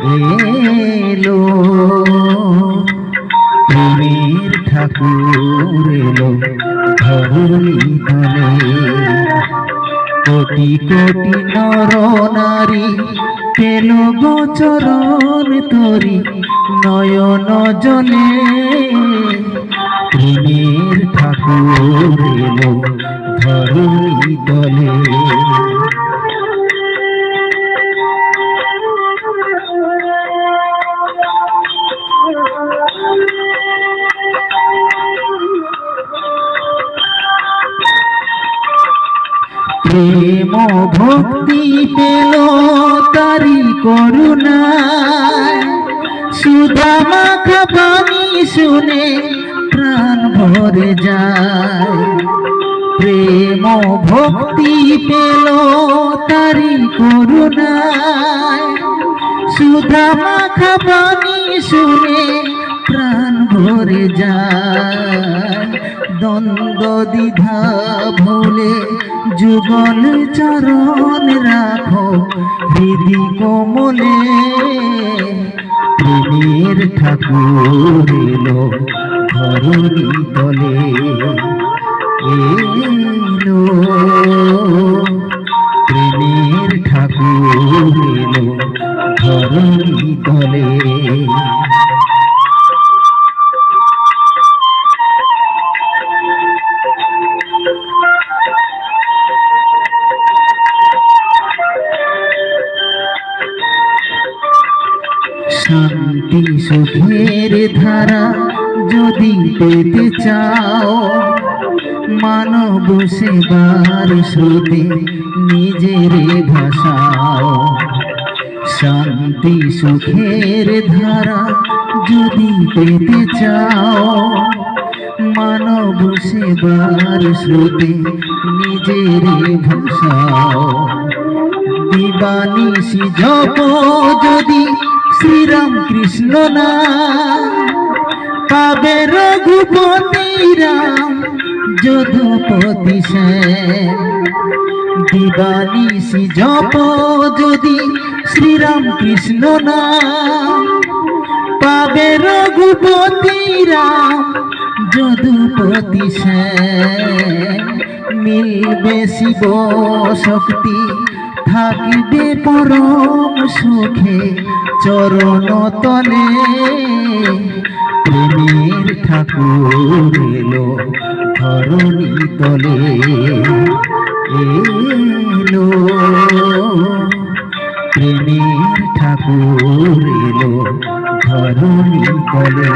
এলো প্রেমের ঠাকুর এলো ধরণী তলে। কোটি কোটি নর নারী পেল গোচরণ তরি নয়ন জলে। প্রেমের ঠাকুর এলো ধরণী তলে। প্রেম ভক্তি পেল তারি করুণায়, সুধা মাখা বাণী শুনে প্রাণ ভরে যায়। প্রেম ভক্তি পেল তারি করুণায়, সুধা মাখা বাণী শুনে প্রাণ ভরে যায়। দ্বন্দ্ব দ্বিধা ভুলে যুগল চরণ রাখো হৃদি কোমলে। প্রেমের ঠাকুর এলো ধরণী তলে। এলো প্রেমের ঠাকুর এলো ধরণী তলে। শান্তি সুখের ধারা যদি পেতে চাও, মানব সেবার স্রোতে নিজের ভাষাও। শান্তি সুখের ধারা যদি পেতে চাও, মানব সেবার স্রোতে নিজের ভাষাও। দিবানিশি জপ যদি শ্রীরাম কৃষ্ণ না, পাবে রঘুপতি রাম যদুপতি শ্যাম। দিবানিশি জপ যদি শ্রীরাম কৃষ্ণ না, পাবে রঘুপতি রাম যদুপতি শ্যাম। মিলবে শিব শক্তি থাকবে পরম সুখে চরণ তলে। প্রেমের ঠাকুর এলো ধরণী তলে। এলো প্রেমের ঠাকুর এলো ধরণী তলে।